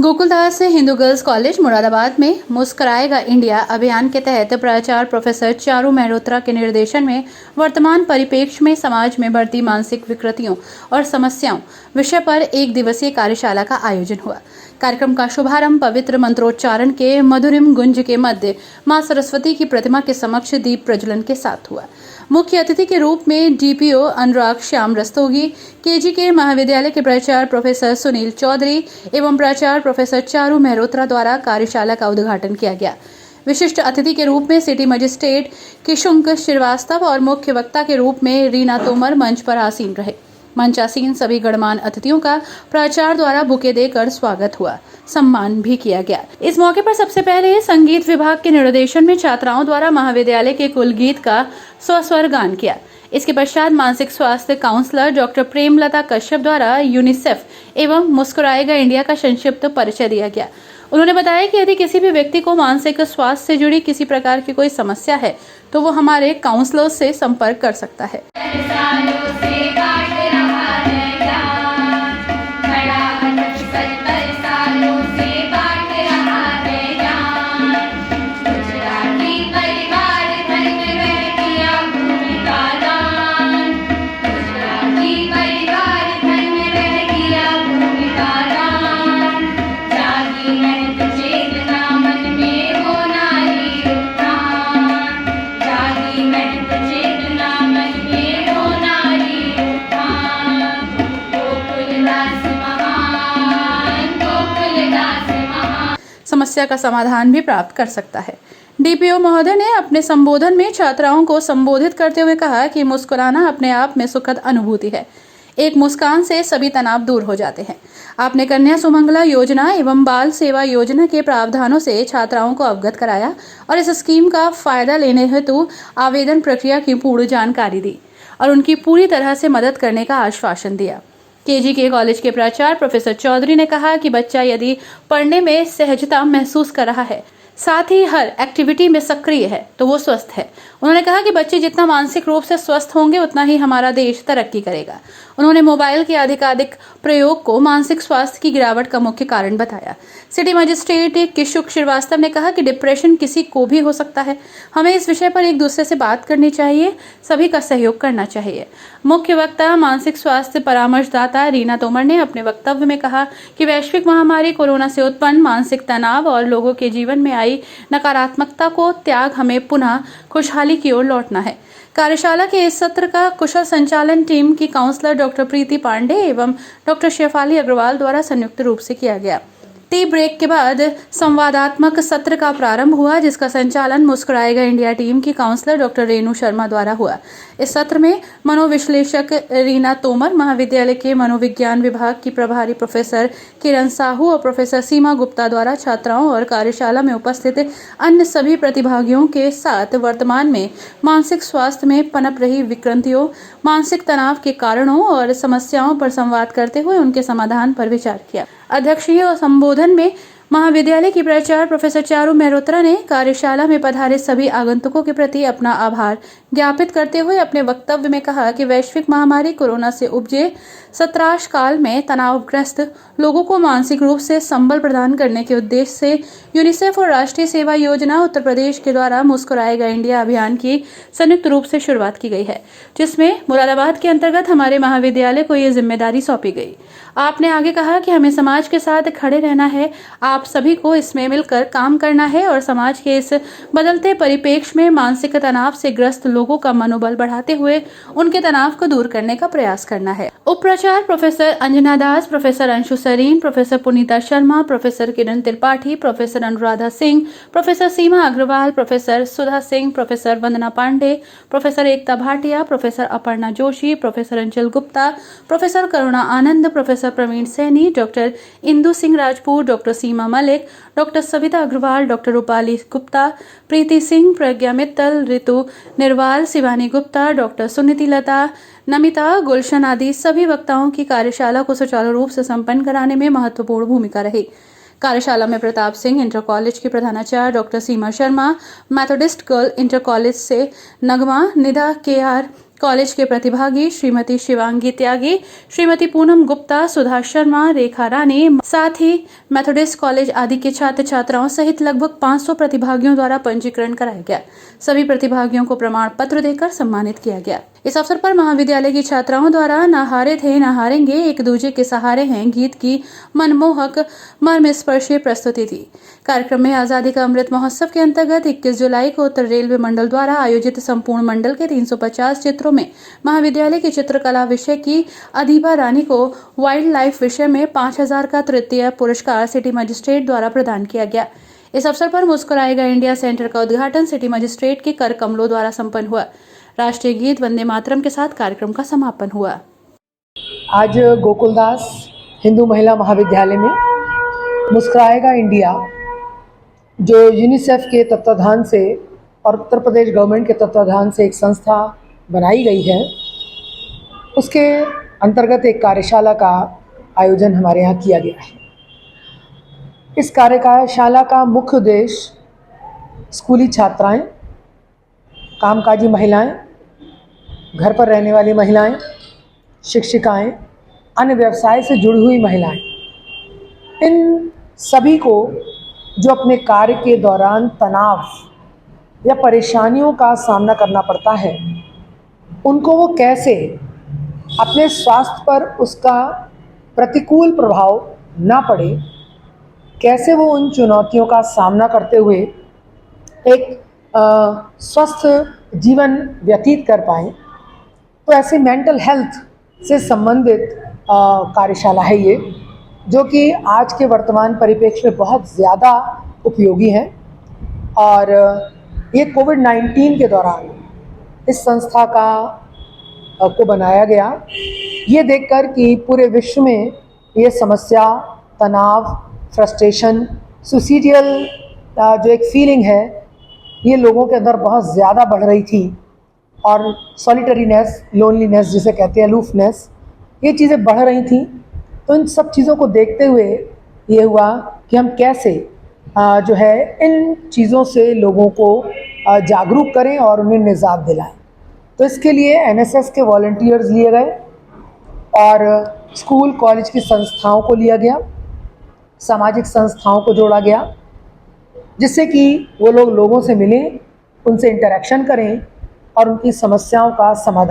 Gokuldas Hindu girls college Moradabad में मुस्कुराएगा India अभियान के तहत प्राचार्य प्रोफेसर चारू मेहरोत्रा के निर्देशन में वर्तमान परिप्रेक्ष्य में समाज में बढ़ती मानसिक विकृतियों और समस्याओं विषय पर एक दिवसीय कार्यशाला का आयोजन हुआ। कार्यक्रम का शुभारंभ पवित्र मंत्रोच्चारण के मधुरिम गुंज के मध्य मां सरस्वती की प्रतिमा के समक्ष दीप प्रज्वलन के साथ हुआ। मुख्य अतिथि के रूप में डीपीओ अनुराग श्याम रस्तोगी, केजी के महाविद्यालय के प्राचार्य प्रोफेसर सुनील चौधरी एवं प्राचार्य प्रोफेसर चारू मेहरोत्रा द्वारा कार्यशाला का उद्घाटन किया गया। विशिष्ट अतिथि के रूप में सिटी मजिस्ट्रेट किशुंक श्रीवास्तव और मुख्य वक्ता के रूप में रीना तोमर मंच पर आसीन रहे। मंचासीन सभी गणमान्य अतिथियों का प्राचार्य द्वारा बुके देकर स्वागत हुआ, सम्मान भी किया गया। इस मौके पर सबसे पहले संगीत विभाग के निर्देशन में छात्राओं द्वारा महाविद्यालय के कुल गीत का स्वस्वर गान किया। इसके पश्चात मानसिक स्वास्थ्य काउंसलर डॉक्टर प्रेमलता कश्यप द्वारा यूनिसेफ एवं मुस्कुराएगा इंडिया का संक्षिप्त परिचय दिया गया। उन्होंने बताया कि यदि किसी भी व्यक्ति को मानसिक स्वास्थ्य से जुड़ी किसी प्रकार की कोई समस्या है तो वो हमारे काउंसलर्स से संपर्क कर सकता है। समस्या का समाधान भी प्राप्त कर सकता है। डीपीओ महोदय ने अपने संबोधन में छात्राओं को संबोधित करते हुए कहा कि मुस्कुराना अपने आप में सुखद अनुभूति है। एक मुस्कान से सभी तनाव दूर हो जाते हैं। आपने कन्या सुमंगला योजना एवं बाल सेवा योजना के प्रावधानों से छात्राओं को अवगत कराया और इस स्कीम का फायदा लेने हेतु आवेदन प्रक्रिया की पूर्ण जानकारी दी और उनकी पूरी तरह से मदद करने का आश्वासन दिया। केजी के कॉलेज के प्राचार्य प्रोफेसर चौधरी ने कहा कि बच्चा यदि पढ़ने में सहजता महसूस कर रहा है, साथ ही हर एक्टिविटी में सक्रिय है, तो वो स्वस्थ है। उन्होंने कहा कि बच्चे जितना मानसिक रूप से स्वस्थ होंगे उतना ही हमारा देश तरक्की करेगा। उन्होंने मोबाइल के अधिकाधिक प्रयोग को मानसिक स्वास्थ्य की गिरावट का मुख्य कारण बताया। सिटी मजिस्ट्रेट किशुक श्रीवास्तव ने कहा कि डिप्रेशन किसी को भी हो सकता है। हमें इस विषय पर एक दूसरे से बात करनी चाहिए, सभी का सहयोग करना चाहिए। मुख्य वक्ता मानसिक स्वास्थ्य परामर्शदाता रीना तोमर ने अपने वक्तव्य में कहा कि वैश्विक महामारी कोरोना से उत्पन्न मानसिक तनाव और लोगों के जीवन में आई नकारात्मकता को त्याग हमें पुनः खुशहाली की ओर लौटना है। कार्यशाला के इस सत्र का कुशल संचालन टीम की काउंसलर डॉक्टर प्रीति पांडे एवं डॉक्टर शेफाली अग्रवाल द्वारा संयुक्त रूप से किया गया। टी ब्रेक के बाद संवादात्मक सत्र का प्रारंभ हुआ, जिसका संचालन मुस्कुराएगा इंडिया टीम की काउंसलर डॉक्टर रेणु शर्मा द्वारा हुआ। इस सत्र में मनोविश्लेषक रीना तोमर, महाविद्यालय के मनोविज्ञान विभाग की प्रभारी प्रोफेसर किरण साहू और प्रोफेसर सीमा गुप्ता द्वारा छात्राओं और कार्यशाला में उपस्थित अन्य सभी प्रतिभागियों के साथ वर्तमान में मानसिक स्वास्थ्य में पनप रही विकृतियों, मानसिक तनाव के कारणों और समस्याओं पर संवाद करते हुए उनके समाधान पर विचार किया। अध्यक्षीय संबोधन में महाविद्यालय की प्राचार्य प्रोफेसर चारू मेहरोत्रा ने कार्यशाला में पधारे सभी आगंतुकों के प्रति अपना आभार ज्ञापित करते हुए अपने वक्तव्य में कहा कि वैश्विक महामारी कोरोना से उपजे सत्राश काल में तनावग्रस्त लोगों को मानसिक रूप से संबल प्रदान करने के उद्देश्य से यूनिसेफ और राष्ट्रीय सेवा योजना उत्तर प्रदेश के द्वारा मुस्कुराएगा इंडिया अभियान की संयुक्त रूप से शुरुआत की गई है, जिसमें मुरादाबाद के अंतर्गत हमारे महाविद्यालय को ये जिम्मेदारी सौंपी गई। आपने आगे कहा कि हमें समाज के साथ खड़े रहना है, आप सभी को इसमें मिलकर काम करना है और समाज के इस बदलते परिप्रेक्ष्य में मानसिक तनाव से ग्रस्त लोगों का मनोबल बढ़ाते हुए उनके तनाव को दूर करने का प्रयास करना है। उप प्राचार्य professor Anjana Das, professor Anshu Sareen, professor Punita Sharma, professor Kiran Tripathi, professor Anuradha Singh, professor Seema Agarwal, professor Sudha Singh, professor Vandana Pandey, professor Ekta Bhatia, professor Aparna Joshi, professor Anchal Gupta, professor Karuna Anand, professor Praveen Saini, doctor Indu Singh Rajput, doctor Seema Malik, doctor Savita Agarwal, doctor Rupali Gupta, Preeti Singh, Pragya Mittal, Ritu Nirwal, Shivani Gupta, doctor Suniti Lata, Namita, Gulshan आदि सभी वक्ताओं की कार्यशाला को सुचारू रूप से संपन्न कराने में महत्वपूर्ण भूमिका रही। कार्यशाला में प्रताप सिंह इंटर कॉलेज की प्रधानाचार्य doctor Seema Sharma, Methodist girl inter college से नगमा, निदा KR, कॉलेज के प्रतिभागी श्रीमती शिवांगी त्यागी, श्रीमती पूनम गुप्ता, सुधा शर्मा, रेखा रानी, साथ ही मेथोडिस्ट कॉलेज आदि के छात्र छात्राओं सहित लगभग 500 प्रतिभागियों द्वारा पंजीकरण कराया गया। सभी प्रतिभागियों को प्रमाण पत्र देकर सम्मानित किया गया। इस अवसर पर महाविद्यालय की छात्राओं द्वारा "ना हारे थे ना हारेंगे, एक दूजे के सहारे हैं" गीत की मनमोहक मर्मस्पर्शी प्रस्तुति थी। कार्यक्रम में आजादी का अमृत महोत्सव के अंतर्गत 21 जुलाई को उत्तर रेलवे मंडल द्वारा आयोजित संपूर्ण मंडल के 350 चित्रों में महाविद्यालय की चित्रकला विषय की अधिभा रानी को वाइल्ड लाइफ विषय में 5000 का तृतीय पुरस्कार सिटी मजिस्ट्रेट द्वारा प्रदान किया गया। इस अवसर पर मुस्कुराएगा इंडिया सेंटर का उद्घाटन सिटी मजिस्ट्रेट के कर कमलों द्वारा संपन्न हुआ। राष्ट्रीय गीत वंदे मातरम के साथ कार्यक्रम का समापन हुआ। आज गोकुलदास हिंदू महिला महाविद्यालय में मुस्कुराएगा इंडिया, जो यूनिसेफ के तत्वाधान से और उत्तर प्रदेश गवर्नमेंट के तत्वाधान से एक संस्था बनाई गई है, उसके अंतर्गत एक कार्यशाला का आयोजन हमारे यहाँ किया गया है। इस कार्यशाला का मुख्य उद्देश्य स्कूली छात्राएं, कामकाजी महिलाएं, घर पर रहने वाली महिलाएं, शिक्षिकाएं, अन्य व्यवसाय से जुड़ी हुई महिलाएं, इन सभी को जो अपने कार्य के दौरान तनाव या परेशानियों का सामना करना पड़ता है, उनको वो कैसे अपने स्वास्थ्य पर उसका प्रतिकूल प्रभाव ना पड़े, कैसे वो उन चुनौतियों का सामना करते हुए एक स्वस्थ जीवन व्यतीत कर पाएँ। तो ऐसे मेंटल हेल्थ से संबंधित कार्यशाला है ये, जो कि आज के वर्तमान परिप्रेक्ष्य में बहुत ज़्यादा उपयोगी है। और ये कोविड-19 के दौरान इस संस्था को बनाया गया, ये देखकर कि पूरे विश्व में ये समस्या, तनाव, फ्रस्ट्रेशन, सुसाइडियल जो एक फीलिंग है, ये लोगों के अंदर बहुत ज़्यादा बढ़ रही थी, और सॉलिटरीनेस, लोनलीनेस जिसे कहते हैं, अलूफनेस, ये चीज़ें बढ़ रही थी। तो इन सब चीज़ों को देखते हुए ये हुआ कि हम कैसे जो है इन चीज़ों से लोगों को जागरूक करें और उन्हें निजात दिलाएं। तो इसके लिए एनएसएस के वॉलंटियर्स लिए गए और स्कूल कॉलेज की संस्थाओं को लिया गया, सामाजिक संस्थाओं को जोड़ा गया, जिससे कि वो लोग लोगों से मिलें, उनसे इंटरेक्शन करें और उनकी समस्याओं का समाधान